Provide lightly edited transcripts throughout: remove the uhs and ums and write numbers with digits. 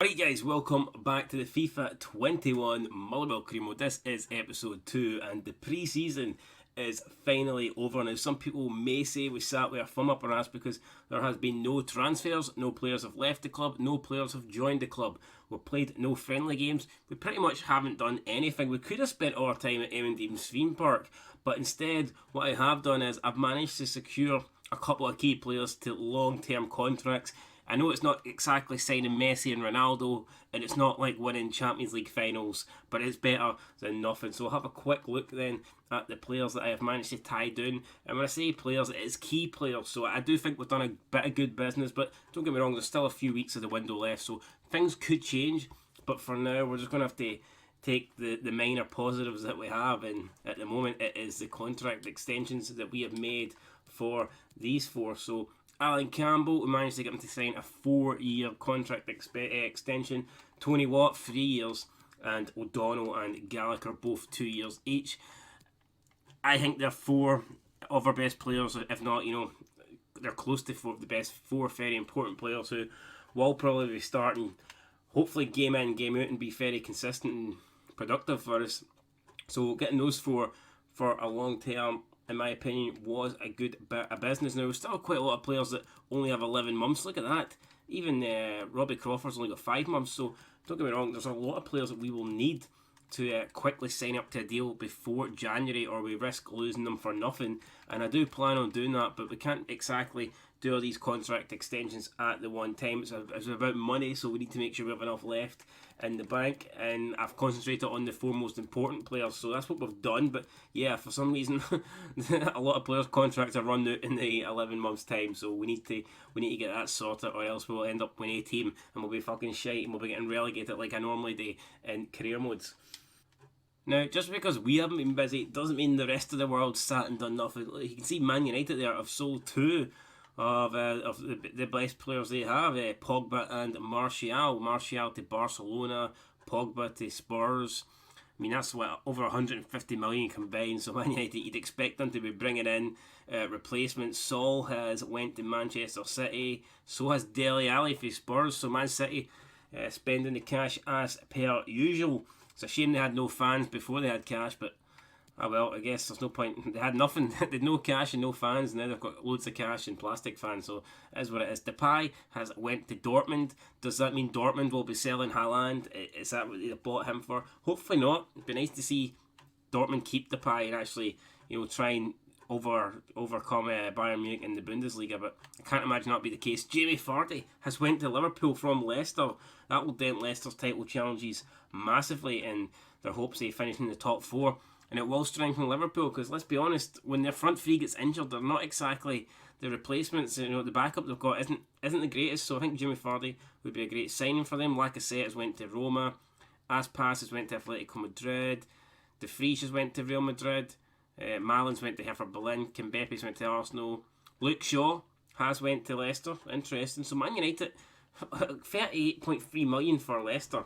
Alright guys, welcome back to the FIFA 21 Motherwell career mode. This is episode 2 and the pre-season is finally over. Now some people may say we sat with our thumb up our ass because there has been no transfers, no players have left the club, no players have joined the club. We've played no friendly games, we pretty much haven't done anything. We could have spent all our time at Dean's theme park, but instead what I have done is I've managed to secure a couple of key players to long-term contracts. I know it's not exactly signing Messi and Ronaldo, and it's not like winning Champions League finals, but it's better than nothing. So I'll have a quick look then at the players that I have managed to tie down. And when I say players, it's key players. So I do think we've done a bit of good business, but don't get me wrong, there's still a few weeks of the window left, so things could change. But for now, we're just going to have to take the minor positives that we have, and at the moment it is the contract extensions that we have made for these four. So Alan Campbell, we managed to get him to sign a 4-year contract extension. Tony Watt, 3 years, and O'Donnell and Gallagher, both 2 years each. I think they're four of our best players, if not, they're close to four of the best, four very important players who will probably be starting, hopefully game in, game out, and be very consistent and productive for us. So getting those four for a long term, in my opinion, was a good bit of business. Now, there's still quite a lot of players that only have 11 months. Look at that. Even Robbie Crawford's only got 5 months. So, don't get me wrong, there's a lot of players that we will need to quickly sign up to a deal before January, or we risk losing them for nothing. And I do plan on doing that, but we can't exactly do all these contract extensions at the one time. It's about money, so we need to make sure we have enough left in the bank, and I've concentrated on the four most important players, so that's what we've done. But yeah, for some reason a lot of players' contracts are run out in the 11 months time, so we need to get that sorted, or else we'll end up with a team and we'll be fucking shite and we'll be getting relegated like I normally do in career modes. Now, just because we haven't been busy doesn't mean the rest of the world sat and done nothing. You can see Man United there have sold two of the best players they have, Pogba and Martial. Martial to Barcelona, Pogba to Spurs. I mean, that's what, over 150 million combined. So Man United, you'd expect them to be bringing in replacements. Saul has went to Manchester City. So has Dele Alli for Spurs. So Man City spending the cash as per usual. It's a shame they had no fans before they had cash, but well, I guess there's no point. They had nothing. They had no cash and no fans. Now they've got loads of cash and plastic fans. So it is what it is. Depay has went to Dortmund. Does that mean Dortmund will be selling Haaland? Is that what they bought him for? Hopefully not. It'd be nice to see Dortmund keep Depay and actually, try and overcome Bayern Munich in the Bundesliga. But I can't imagine that would be the case. Jamie Vardy has went to Liverpool from Leicester. That will dent Leicester's title challenges massively in their hopes of finishing in the top four. And it will strengthen Liverpool, because let's be honest, when their front three gets injured, they're not exactly the replacements. The backup they've got isn't the greatest. So I think Jimmy Vardy would be a great signing for them. Lacazette has went to Roma, Aspas has went to Atletico Madrid, De Vries has went to Real Madrid, Malins went to Hertha Berlin, Kimbepe's went to Arsenal, Luke Shaw has went to Leicester. Interesting. So Man United, 38.3 million for Leicester.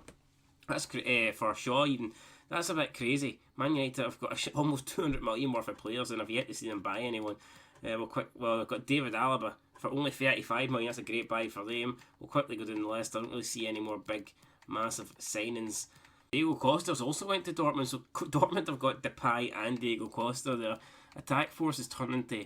That's for Shaw even. That's a bit crazy. Man United have got almost 200 million worth of players and I've yet to see them buy anyone. They've got David Alaba for only 35 million. That's a great buy for them. We'll quickly go down the list. I don't really see any more big, massive signings. Diego Costa's also went to Dortmund, so Dortmund have got Depay and Diego Costa. Their attack force is turning to...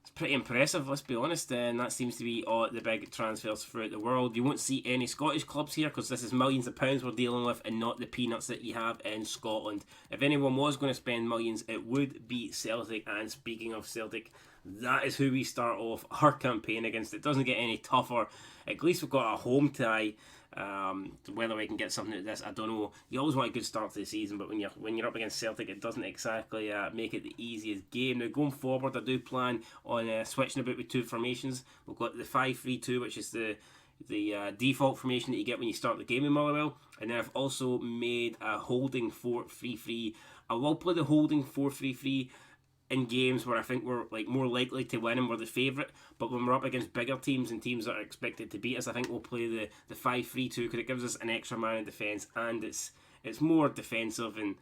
It's pretty impressive, let's be honest, and that seems to be all the big transfers throughout the world. You won't see any Scottish clubs here because this is millions of pounds we're dealing with and not the peanuts that you have in Scotland. If anyone was going to spend millions, it would be Celtic. And speaking of Celtic, that is who we start off our campaign against. It doesn't get any tougher. At least we've got a home tie. Whether we can get something out of this, I don't know. You always want a good start to the season, but when you're up against Celtic, it doesn't exactly make it the easiest game. Now going forward, I do plan on switching about with two formations. We've got the 5-3-2, which is the default formation that you get when you start the game in Motherwell, and then I've also made a holding 4-3-3. I will play the holding 4-3-3 in games where I think we're more likely to win and we're the favourite. But when we're up against bigger teams and teams that are expected to beat us, I think we'll play the 5-3-2 because it gives us an extra man in defence and it's more defensive and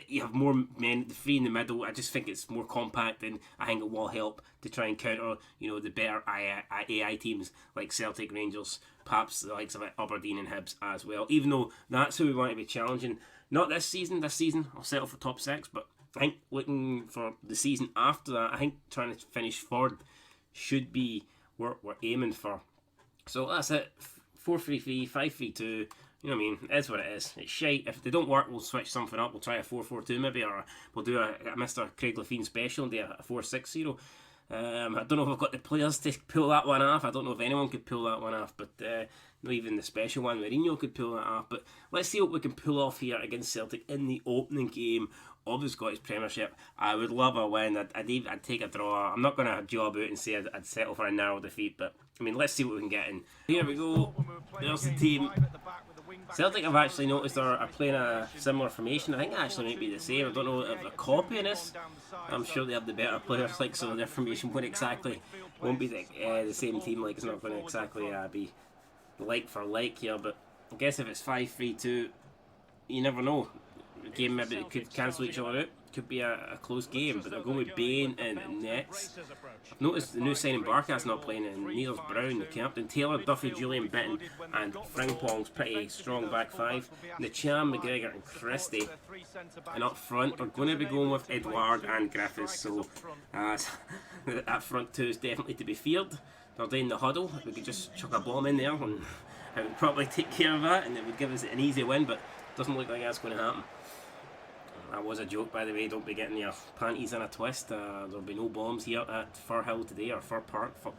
you have more men, the three in the middle. I just think it's more compact, and I think it will help to try and counter, the better AI teams like Celtic, Rangers, perhaps the likes of Aberdeen and Hibs as well. Even though that's who we want to be challenging. Not this season. This season I'll settle for top 6, but I think looking for the season after that, I think trying to finish third should be what we're aiming for. So that's it. 4-3-3, 5-3-2. You know what I mean? It's what it is. It's shite. If they don't work, we'll switch something up. We'll try a 4-4-2 maybe, or we'll do a Mr. Craig Lafine special and do a 4-6-0. I don't know if I've got the players to pull that one off. I don't know if anyone could pull that one off, but not even the special one, Mourinho could pull that off. But let's see what we can pull off here against Celtic in the opening game of the Scottish Premiership. I would love a win. I'd take a draw. I'm not going to job out and say I'd settle for a narrow defeat, but I mean, let's see what we can get in. Here we go. There's the team. Celtic, I've actually noticed, are playing a similar formation. I think it actually might be the same. I don't know if they're copying this. I'm sure they have the better players, like, so their formation won't be the same team. Like, it's not going to exactly be like for like here. But I guess if it's 5-3-2, you never know. The game maybe could cancel each other out. Could be a close game, but they're going with Bain and nets. I've noticed the new signing Barkas not playing, and neither's Brown, the captain. Taylor, Duffy, Julian Bitton, and Frimpong's pretty strong back five. Nacham, McGregor, and Christie. And up front, we're going to be going with Edouard and Griffiths. So that front two is definitely to be feared. They're doing the huddle. We could just chuck a bomb in there, and it would probably take care of that, and it would give us an easy win. But it doesn't look like that's going to happen. That was a joke, by the way. Don't be getting your panties in a twist. There'll be no bombs here at Firhill today, or Fir Park. Fuck.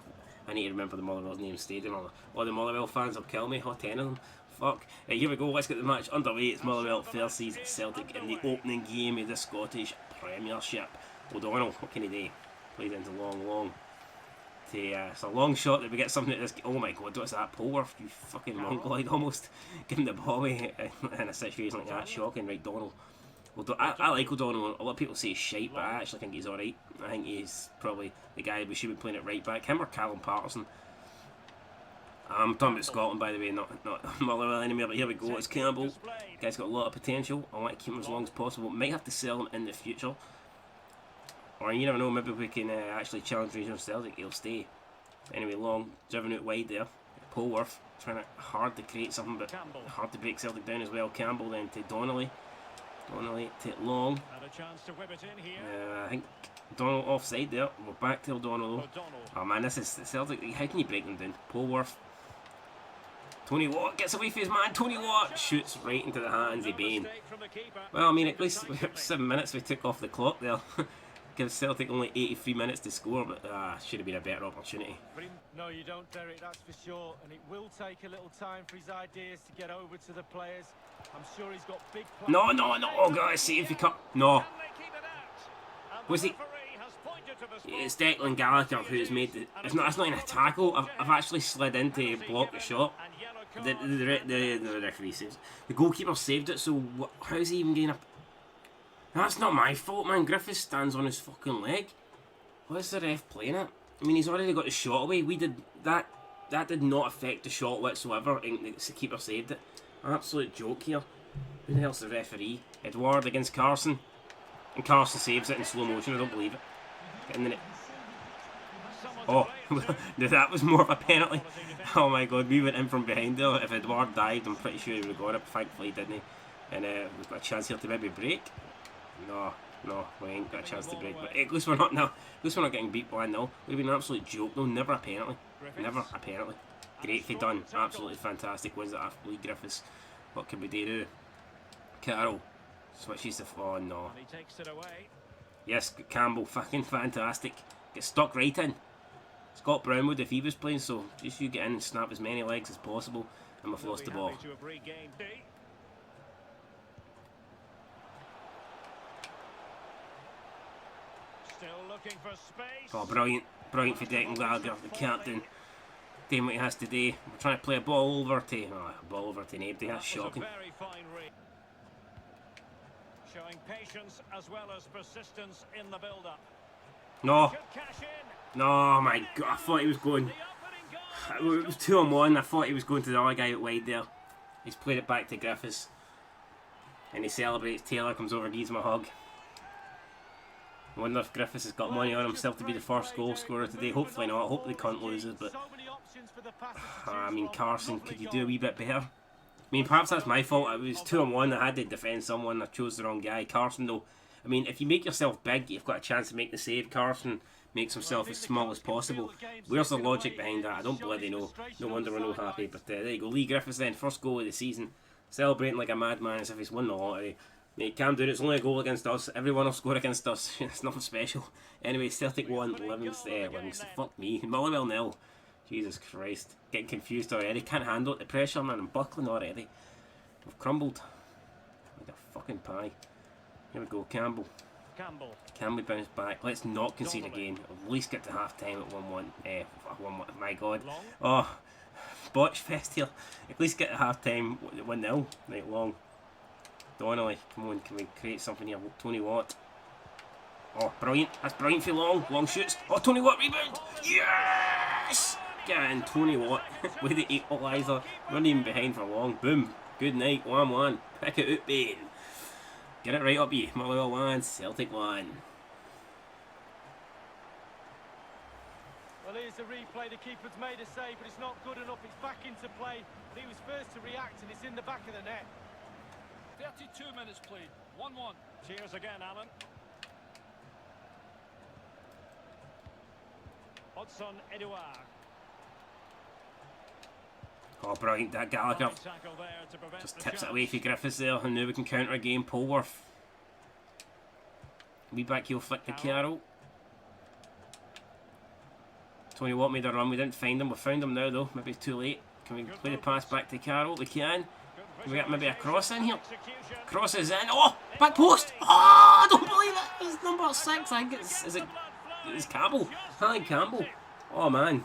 I need to remember the Motherwell's name stadium. All the Motherwell fans will kill me. 10 of them. Fuck. Here we go. Let's get the match underway. It's Motherwell versus Celtic in the opening game of the Scottish Premiership. O'Donnell, what can he do? Plays into long. It's a long shot that we get something at this. Oh my god, what's that? Polworth, you fucking mongoloid almost. Giving the ball away in a situation like that. Shocking, right, Donald. I like O'Donnell. A lot of people say he's shite, but I actually think he's alright. I think he's probably the guy we should be playing at right back. Him or Callum Patterson. I'm talking about Scotland, by the way, not Motherwell anymore. But here we go. It's Campbell. The guy's got a lot of potential. I want to keep him as long as possible. Might have to sell him in the future. Or you never know, maybe we can actually challenge Rangers Celtic. He'll stay. Anyway, long, driven out wide there. Polworth, trying hard to create something, but hard to break Celtic down as well. Campbell then to Donnelly. Donnelly to Long. I think Donnell offside there. We're back to O'Donnell though. Oh man, this is Celtic. How can you break them down? Polworth. Tony Watt gets away from his man. Tony Watt shoots right into the hands of Bain. Well, I mean, at least 7 minutes we took off the clock there. Gives Celtic only 83 minutes to score, but should have been a better opportunity. No, you don't, Derek, that's for sure. And it will take a little time for his ideas to get over to the players. I'm sure he's got big plans. No. Oh, God, see if he cut. No. Was he? It's Declan Gallagher who's made the. That's not even a tackle. I've actually slid in to block the shot. The referee saves. The goalkeeper saved it, so how's he even getting up? That's not my fault, man. Griffiths stands on his fucking leg. What's the ref playing at? I mean, he's already got the shot away. We did that. That did not affect the shot whatsoever. And the keeper saved it. Absolute joke here. Who the hell's the referee? Edouard against Carson. And Carson saves it in slow motion. I don't believe it. Getting in it. Oh, that was more of a penalty. Oh my god, we went in from behind there. If Edouard dived, I'm pretty sure he would have got it. Thankfully, didn't he? And we've got a chance here to maybe break. No, we ain't got a chance to break. But at least we're not now. At least we're not getting beat by 1-0. Would have been an absolute joke though. Never a penalty. Never a penalty. Greatly done. Absolutely fantastic wins at Lee Griffiths. What can we do? Carroll switches to. Oh no. Yes, Campbell, fucking fantastic. Get stuck right in. Scott Brownwood if he was playing, so just you get in and snap as many legs as possible, and we've lost the ball. Oh, brilliant for Declan Gallagher, the captain. Doing what he has to do. We're trying to play a ball over to Nabdy. That's shocking. Showing patience as well as persistence in the build-up. No, my god! I thought he was going. It was 2-on-1. I thought he was going to the other guy out wide there. He's played it back to Griffiths. And he celebrates. Taylor comes over, gives him a hug. I wonder if Griffiths has got money on himself to be the first goal scorer today. Hopefully not. I hope the cunt loses, but I mean, Carson, could you do a wee bit better? I mean, perhaps that's my fault. It was 2-on-1. I had to defend someone. I chose the wrong guy. Carson, though, I mean, if you make yourself big, you've got a chance to make the save. Carson makes himself as small as possible. Where's the logic behind that? I don't bloody know. No wonder we're not happy. But there you go. Lee Griffiths then, first goal of the season. Celebrating like a madman as if he's won the lottery. Mate, calm down, it's only a goal against us. Everyone will score against us. It's nothing special. Anyway, Celtic 1, Livingston, fuck me. Motherwell 0. Jesus Christ. Getting confused already. Can't handle it. The pressure, man. I'm buckling already. We've crumbled. Like a fucking pie. Here we go, Campbell. Can we bounce back? Let's not concede again. At least get to half time at 1-1. 1-1. My God. Oh, botch fest here. At least get to half time 1-0. Right, Long. Donnelly, come on, can we create something here? Tony Watt. Oh, brilliant. That's brilliant for Long. Long shoots. Oh, Tony Watt rebound. Yes! Get in, Tony Watt. With the equaliser. We're not even behind for long. Boom. Good night. 1-1. Pick it out, Bane. Get it right up you. Motherwell 1, Celtic 1. Well, here's the replay. The keeper's made a save, but it's not good enough. It's back into play. He was first to react, and it's in the back of the net. 32 minutes played, 1-1. Cheers again, Alan. Hudson Edouard. Oh, brilliant, that Gallagher just tips it away for Griffiths there, and now we can counter again. Polworth. Wee back heel flick to Carroll. Tony Watt made a run, we didn't find him. We found him now though, maybe it's too late. Can we play the pass back to Carroll? We can. Can we get maybe a cross in here? Cross is in. Oh! Back post! Oh! I don't believe it! It's number 6. I think it's Campbell. Hi, Campbell. Oh man.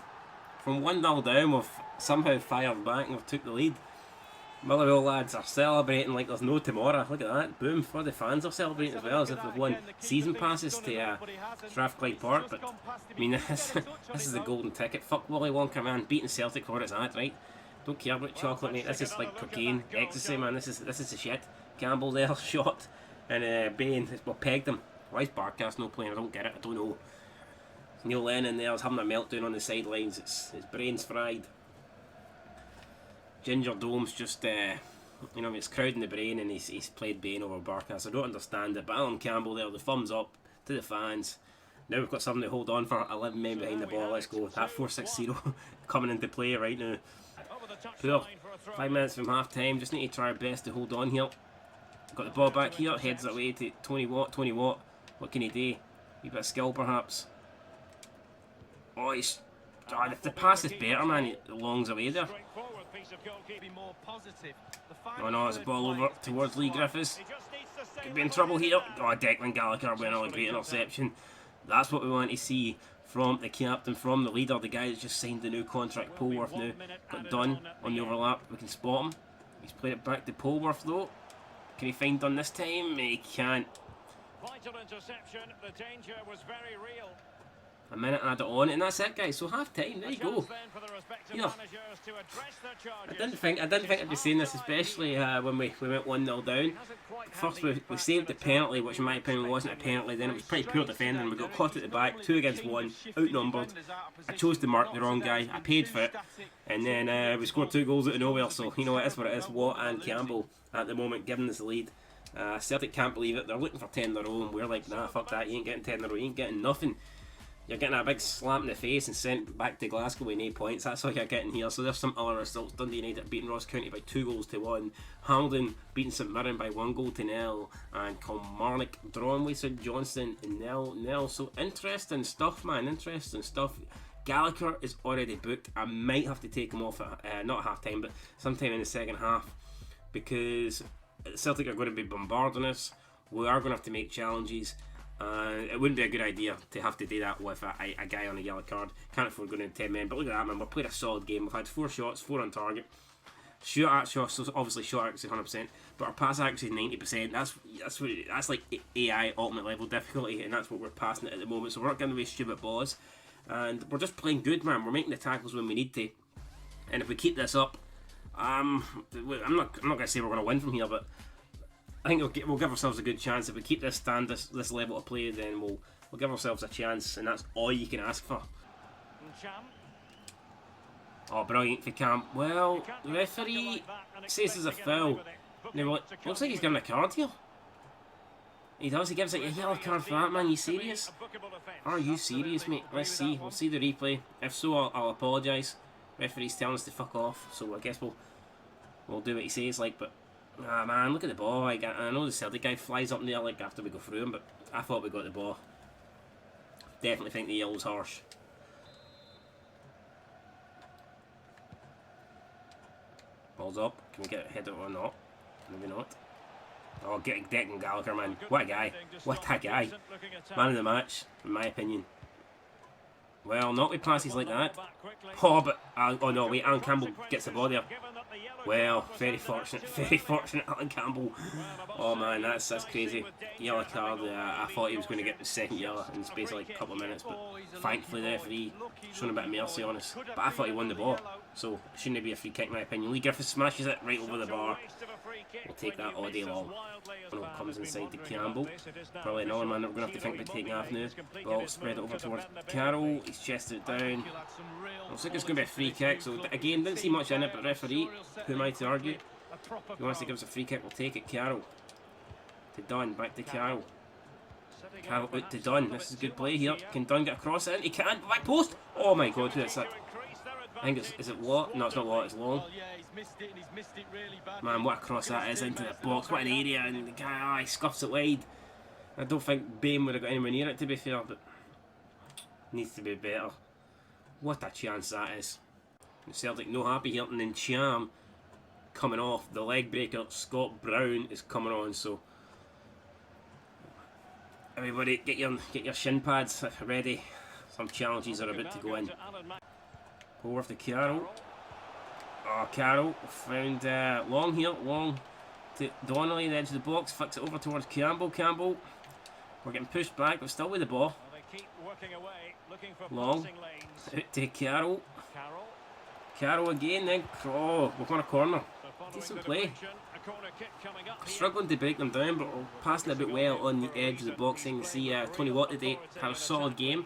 From 1-0 down, we've somehow fired back and we've took the lead. Motherwell lads are celebrating like there's no tomorrow. Look at that. Boom. For the fans are celebrating as well, as if they've won season passes to Strathclyde Park. But, I mean, this is the golden ticket. Fuck Willy Wonka, man. Beating Celtic for what it's at, right? Don't care about chocolate, mate. This is like cocaine, ecstasy, man. This is the shit. Campbell there, shot. And Bain, well, pegged him. Why is Barkas no playing? I don't get it. I don't know. Neil Lennon there is having a meltdown on the sidelines. His brain's fried. Ginger Dome's just, you know, it's crowding the brain, and he's played Bain over Barkas. I don't understand it. But Alan Campbell there, the thumbs up to the fans. Now we've got something to hold on for. 11 men behind the ball. Let's go. That 4-6-0 coming into play right now. Poor. 5 minutes from half time. Just need to try our best to hold on here. Got the ball back here. Heads away to Tony Watt. Tony Watt. What can he do? A bit of skill perhaps. Oh, he's. Oh, the pass is better, man. Long's away there. Oh no, it's a ball over towards Lee Griffiths. Could be in trouble here. Oh, Declan Gallagher went on a great interception. That's what we want to see from the captain, from the leader, the guy that's just signed the new contract. Polworth now got done on the overlap. We can spot him. He's played it back to Polworth though. Can he find Dunn this time? He can't. Vital interception. The danger was very real. A minute added on, and that's it, guys. So half time. There you go. Yeah. I didn't think I'd be saying this, especially when we went 1-0 down. First we saved the penalty, which in my opinion wasn't a penalty. Then it was pretty poor defending. We got caught at the back, 2 against 1, outnumbered. I chose to mark the wrong guy. I paid for it, and then we scored 2 goals out of nowhere. So you know it is what it is. Watt and Campbell at the moment giving us the lead. Celtic can't believe it. They're looking for 10 in a row, and we're like, nah, fuck that. You ain't getting 10 in a row. You ain't getting nothing. You're getting a big slap in the face and sent back to Glasgow with 8 points. That's all you're getting here. So there's some other results. Dundee United beating Ross County by 2-1. Hamilton beating St Mirren by 1-0. And Kilmarnock drawing with St Johnstone 0-0. So interesting stuff, man. Interesting stuff. Gallagher is already booked. I might have to take him off at not half time, but sometime in the second half, because Celtic are going to be bombarding us. We are going to have to make challenges. It wouldn't be a good idea to have to do that with a guy on a yellow card. Can't afford going into 10 men. But look at that, man. We've played a solid game. We've had 4 shots, 4 on target. Shot shots, so obviously shot accuracy 100%, but our pass accuracy is 90%. That's like AI ultimate level difficulty, and that's what we're passing it at the moment. So we're not going to waste stupid balls, and we're just playing good, man. We're making the tackles when we need to, and if we keep this up, I'm not going to say we're going to win from here, but I think we'll give ourselves a good chance. If we keep this this level of play, then we'll give ourselves a chance, and that's all you can ask for. Oh, brilliant for Cam. Well, the referee says there's a foul. Now, looks like he's giving a card here. He does. He gives it a yellow card for that, man. You serious? Are you serious, mate? Let's see. We'll see the replay. If so, I'll apologise. Referee's telling us to fuck off, so I guess we'll do what he says, like. But ah, man, look at the ball. Like, I know the Celtic guy flies up in there like after we go through him, but I thought we got the ball. Definitely think the yellow's harsh. Ball's up. Can we get a header or not? Maybe not. Oh, getting Declan Gallagher, man. What a guy. What a guy. Man of the match, in my opinion. Well, not with passes like that. Oh, but... oh, no, wait. Alan Campbell gets the ball there. Well, very fortunate. Very fortunate, Alan Campbell. Oh, man, that's crazy. Yellow card. I thought he was going to get the second yellow in the space of like a couple of minutes, but thankfully the referee showed a bit of mercy on us. But I thought he won the ball, so it shouldn't be a free kick in my opinion. Lee Griffiths smashes it right over the bar. We'll take that all day long. When it comes inside to Campbell. Probably another man that we're going to have to think about taking off now. Ball spread it over towards Carroll. He's chested it down. Looks like it's going to be a free kick. So again, didn't see much in it, but the referee, who am I to argue? If he wants to give us a free kick, we'll take it. Carroll. To Dunn. Back to Carroll. Carroll out to Dunn. This is a good play here. Can Dunn get across it? He can't. Back post! Oh my god, who is that? I think it's... is it Watt? No, it's not Watt, it's Long. Man, what a cross that is into the box. What an area, and the guy, he scuffs it wide. I don't think Bain would have got anywhere near it, to be fair, but needs to be better. What a chance that is. Celtic no happy here, and then Cham coming off. The leg breaker, Scott Brown, is coming on, so everybody get your shin pads ready. Some challenges are about to go in. Over to Carroll. Oh, Carroll found Long here. Long to Donnelly, the edge of the box. Flicks it over towards Campbell. Campbell. We're getting pushed back, but still with the ball. Long. Out to Carroll. Carroll again, then. Oh, we've got a corner. Decent play. Struggling to break them down, but we're passing a bit well on the edge of the boxing. You see, Tony Watt today had a solid game.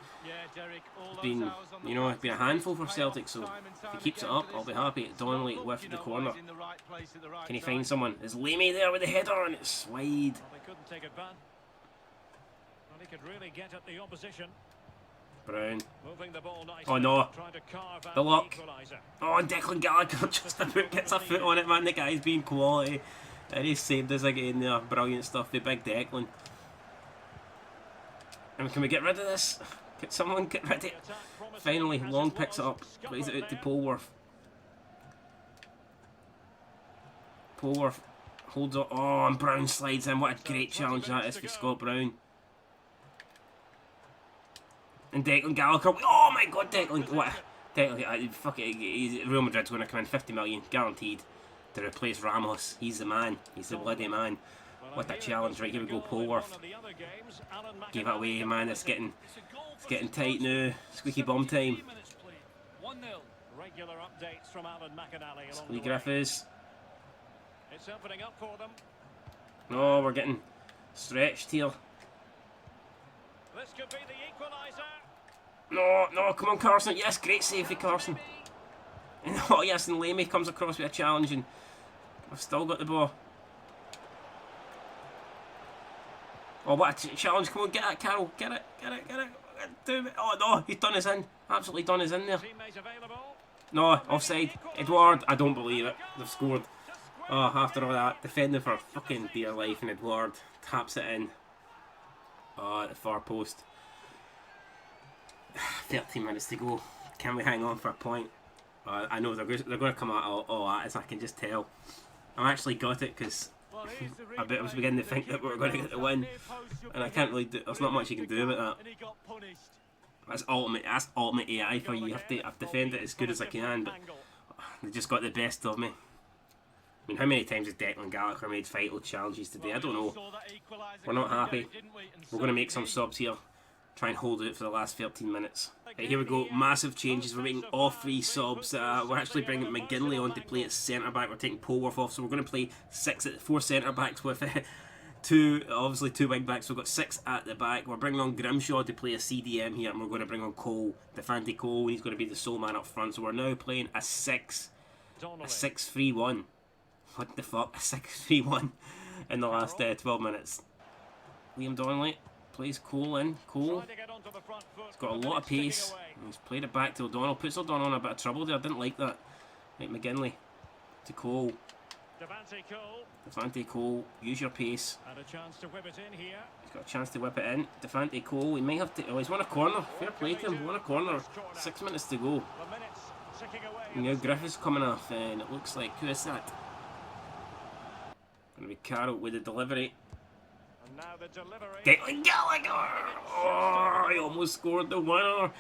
It's been, you know, it's been a handful for Celtic, so if he keeps it up, I'll be happy. Donnelly with the corner. Can he find someone? There's Lamey there with the header, and it's wide. Brown. Oh no. The lock. Oh, and Declan Gallagher just about gets a foot on it, man. The guy's been quality. And he saved us again there. Brilliant stuff. The big Declan. And can we get rid of this? Can someone get rid of it? Finally, Long picks it up. Plays it out to Polworth. Polworth holds it. Oh, and Brown slides in. What a great challenge that is for Scott Brown. And Declan Gallagher. Oh my god, Declan. What? Declan. Fuck it. Real Madrid's going to come in 50 million. Guaranteed. To replace Ramos. He's the man. He's the bloody man. What a challenge. Right, here we go, Polworth. Gave it away, man. It's getting tight now. Squeaky bum time. Lee Griffiths. No, we're getting stretched here. No, come on, Carson. Yes, great save for Carson. Oh yes, and Lamey comes across with a challenge, and I've still got the ball. Oh, what a challenge. Come on, get it, Carroll. Get it. Do it. Oh no, he's done us in. Absolutely done us in there. No, offside. Edouard, I don't believe it. They've scored. Oh, after all that, defending for fucking dear life, and Edouard taps it in. Oh, at the far post. 13 minutes to go. Can we hang on for a point? I know they're going to come out all that, as I can just tell. I actually got it because I was beginning to think that we were going to get the win, and I can't really do. There's not much you can do about that. That's ultimate AI for you. I've defended it as good as I can, but they just got the best of me. I mean, how many times has Declan Gallagher made vital challenges today? I don't know. We're not happy. We're going to make some subs here. Try and hold it for the last 13 minutes. Right, here we go, massive changes. We're making all 3 subs. We're actually bringing McGinley on to play at centre back. We're taking Polworth off, so we're going to play 4 centre backs with obviously 2 wing backs. We've got 6 at the back. We're bringing on Grimshaw to play a CDM here, and we're going to bring on Cole, Defante Cole. He's going to be the sole man up front. So we're now playing a 6-3-1. What the fuck? A 6-3-1 in the last 12 minutes. Liam Donnelly plays Cole in. Cole, he's got a lot of pace. He's played it back to O'Donnell. Puts O'Donnell in a bit of trouble there. I didn't like that. Right, McGinley to Cole. Defante Cole, use your pace. He's got a chance to whip it in. Defante Cole, he might have to. Oh, he's won a corner. Fair play to him. Won a corner. 6 minutes to go. And now Griffiths coming off, and it looks like, who is that? Going to be Carroll with the delivery. Declan Gallagher! Oh, he almost scored the winner.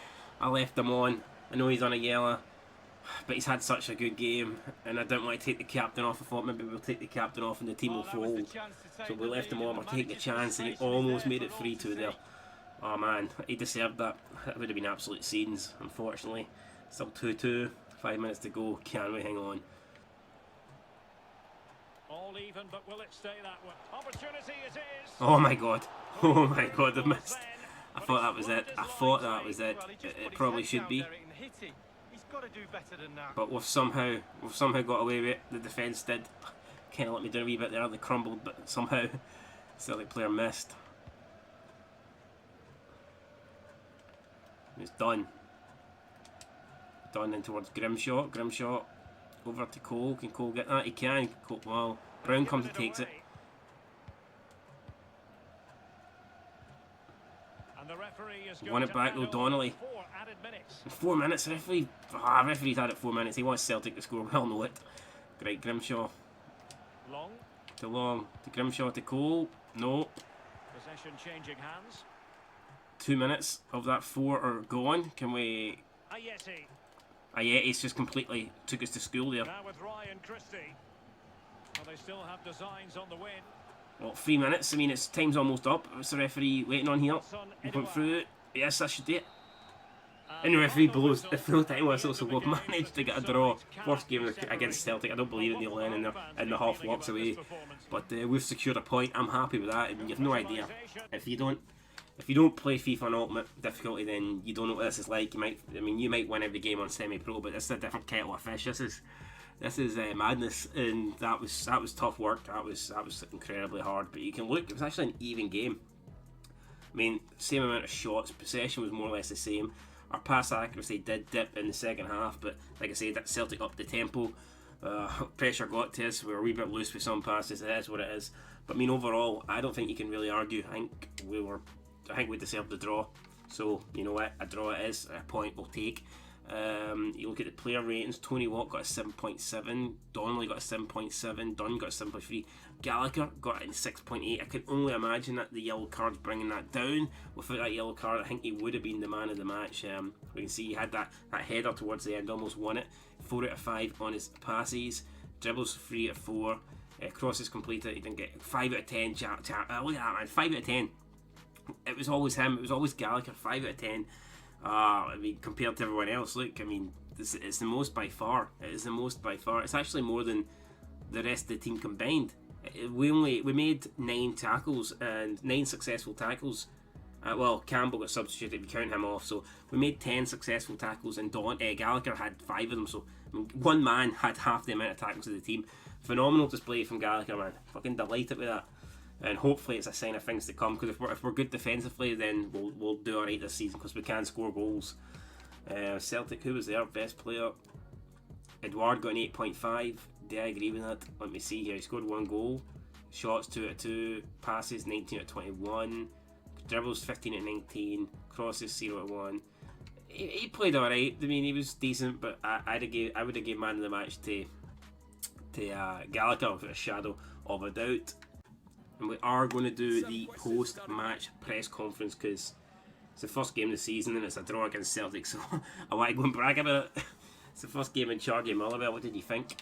I left him on. I know he's on a yellow, but he's had such a good game, and I don't want to take the captain off. I thought maybe we'll take the captain off and the team will fold. So we left him on. We're taking a chance, and he almost made it 3-2 there. Oh man, he deserved that. That would have been absolute scenes, unfortunately. Still 2-2. 5 minutes to go. Can we hang on? All even, but will it stay that way? Opportunity it is. Oh my god. Oh my god, I've missed. I thought that was it. I thought that was it. It probably should be. But we've somehow got away with it. The defence did kind of let me down a wee bit there. They crumbled, but somehow Celtic player missed. It's done. Done in towards Grimshaw. Grimshaw over to Cole. Can Cole get that? He can. Cole, well, Brown comes and takes it. Won it back though, Donnelly. In 4 minutes, referee's had it 4 minutes. He wants Celtic to score. We all know it. Great, Grimshaw. To Long. To Grimshaw to Cole. No. Possession changing hands. 2 minutes of that 4 are gone. Can we... Ayeti's just completely took us to school there. Now with Ryan Christie. Well, they still have designs on the win. Well, 3 minutes. I mean, it's time's almost up. What's the referee waiting on here? Going through it. Yes, that should do it. And the referee blows the full time whistle, so we've managed to get a draw. First game against Celtic. I don't believe it. Neil Lennon in the half walks away, but we've secured a point. I'm happy with that. And you've no idea if you don't play FIFA on Ultimate difficulty, then you don't know what this is like. You might win every game on semi-pro, but this is a different kettle of fish. This is madness, and that was tough work. That was incredibly hard. But you can look; it was actually an even game. I mean, same amount of shots, possession was more or less the same. Our pass accuracy did dip in the second half, but like I said, that Celtic upped the tempo. Pressure got to us. We were a wee bit loose with some passes. It is what it is. But I mean, overall, I don't think you can really argue. I think we deserved the draw. So you know what, a draw it is. A point we'll take. You look at the player ratings. Tony Watt got a 7.7. Donnelly got a 7.7. Dunn got a 7.3. Gallagher got a 6.8. I can only imagine that the yellow card's bringing that down. Without that yellow card, I think he would have been the man of the match. We can see he had that header towards the end, almost won it. 4 out of 5 on his passes. Dribbles 3 out of 4. Crosses completed. He didn't get 5 out of 10. Look at that, man. 5 out of 10. It was always him. It was always Gallagher. 5 out of 10. I mean, compared to everyone else, look, I mean, it's the most by far. It is the most by far. It's actually more than the rest of the team combined. We made 9 tackles and 9 successful tackles. Well, Campbell got substituted if you count him off, so we made 10 successful tackles, and Gallagher had 5 of them. So I mean, one man had half the amount of tackles of the team. Phenomenal display from Gallagher, man. Fucking delighted with that. And hopefully it's a sign of things to come, because if we're good defensively, then we'll do alright this season, because we can score goals. Celtic, who was their best player? Edouard got an 8.5. Do I agree with that? Let me see here. He scored 1 goal. Shots 2 out of 2. Passes 19 out of 21. Dribbles 15 out of 19. Crosses 0 out of 1. He played alright. I mean, he was decent, but I would have given man of the match to Gallagher without a shadow of a doubt. And we are going to do the post-match press conference, because it's the first game of the season and it's a draw against Celtic, so I want to go and brag about it. It's the first game in charge of Motherwell. What did you think?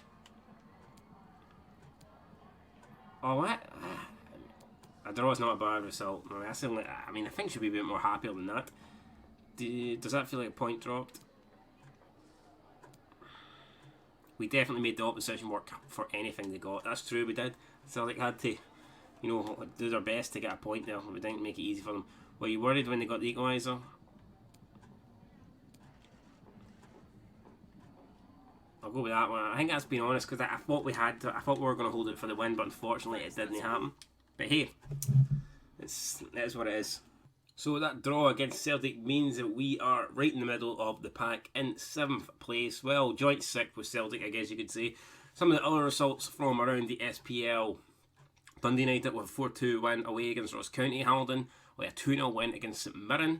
Oh, what? A draw is not a bad result. I mean, I think should be a bit more happier than that. Does that feel like a point dropped? We definitely made the opposition work for anything they got. That's true, we did. Celtic had to, do their best to get a point there. We didn't make it easy for them. Were you worried when they got the equaliser? I'll go with that one. I think that's being honest, because I thought we were going to hold it for the win, but unfortunately it didn't happen. But hey, that's what it is. So that draw against Celtic means that we are right in the middle of the pack in 7th place. Well, joint 6th with Celtic, I guess you could say. Some of the other results from around the SPL. Dundee United with a 4-2 win away against Ross County. Hamilton with a 2-0 win against St Mirren.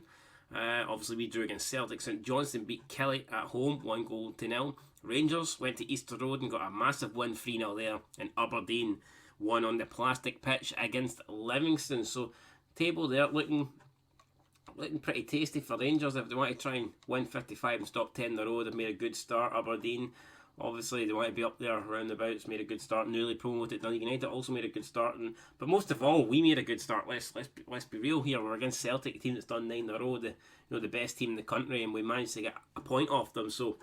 Obviously we drew against Celtic. St Johnstone beat Kelly at home 1-0. Rangers went to Easter Road and got a massive win 3-0 there. And Aberdeen won on the plastic pitch against Livingston. So table there looking pretty tasty for Rangers. If they want to try and win 55 and stop 10 in a row, they've made a good start. Aberdeen, obviously, they want to be up there roundabouts, made a good start. Newly promoted Dundee United also made a good start. But most of all, we made a good start. Let's be real here. We're against Celtic, a team that's done 9 in a row, the best team in the country, and we managed to get a point off them. So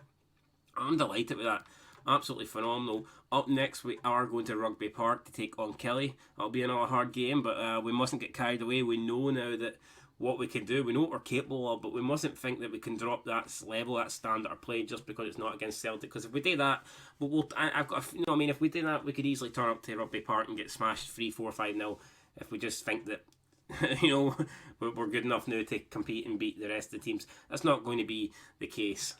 I'm delighted with that. Absolutely phenomenal. Up next, we are going to Rugby Park to take on Kelly. It'll be another hard game, but we mustn't get carried away. We know now that what we can do. We know what we're capable of, but we mustn't think that we can drop that level, that standard of play just because it's not against Celtic. Because if we do that, if we do that, we could easily turn up to Rugby Park and get smashed 3-4, 5-0 if we just think that we're good enough now to compete and beat the rest of the teams. That's not going to be the case.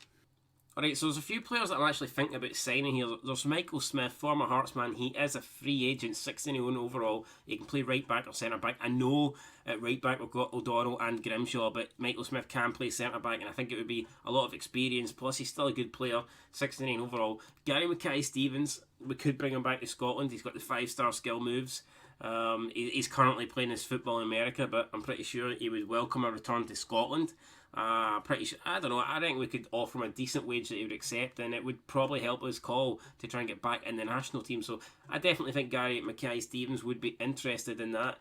Alright, so there's a few players that I'm actually thinking about signing here. There's Michael Smith, former Heartsman. He is a free agent, 16-1 overall. He can play right back or centre back. I know at right back we've got O'Donnell and Grimshaw, but Michael Smith can play centre back, and I think it would be a lot of experience. Plus, he's still a good player, 69 overall. Gary Mackay-Stevens, we could bring him back to Scotland. He's got the 5-star skill moves. He's currently playing his football in America, but I'm pretty sure he would welcome a return to Scotland. Pretty sure, I don't know, I think we could offer him a decent wage that he would accept, and it would probably help his call to try and get back in the national team. So I definitely think Gary Mackay-Stevens would be interested in that.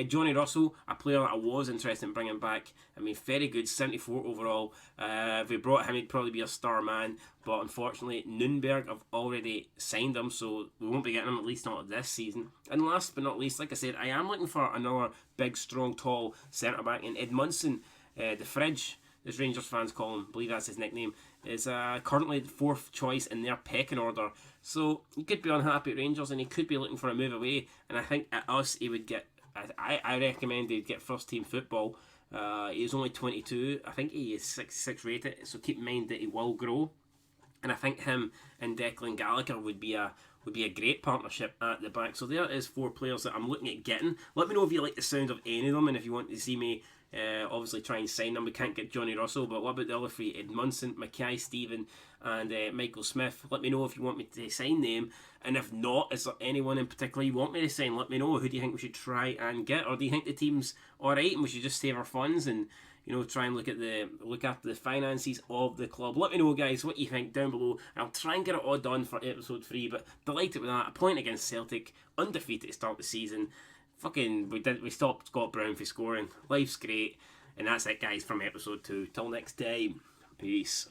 Johnny Russell, a player that I was interested in bringing back. I mean, very good, 74 overall. If we brought him, he'd probably be a star man, but unfortunately Nürnberg have already signed him, so we won't be getting him, at least not this season. And last but not least, like I said, I am looking for another big, strong, tall centre-back, and Edmundson, the Fridge, as Rangers fans call him, I believe that's his nickname, is currently the 4th choice in their pecking order. So he could be unhappy at Rangers and he could be looking for a move away, and I think at us he would get, I recommend he'd get first team football. He's only 22, I think he is 66 rated, so keep in mind that he will grow. And I think him and Declan Gallagher would be a great partnership at the back. So there is 4 players that I'm looking at getting. Let me know if you like the sound of any of them, and if you want to see me obviously try and sign them. We can't get Johnny Russell, but what about the other 3? Edmundson, Mackay-Stevens and Michael Smith. Let me know if you want me to sign them, and if not, is there anyone in particular you want me to sign? Let me know. Who do you think we should try and get, or do you think the team's alright and we should just save our funds and try and look after the finances of the club? Let me know, guys, what you think down below. I'll try and get it all done for episode 3, but delighted with that. A point against Celtic, undefeated to start the season. We stopped Scott Brown for scoring. Life's great, and that's it, guys, from episode 2. Till next time, peace.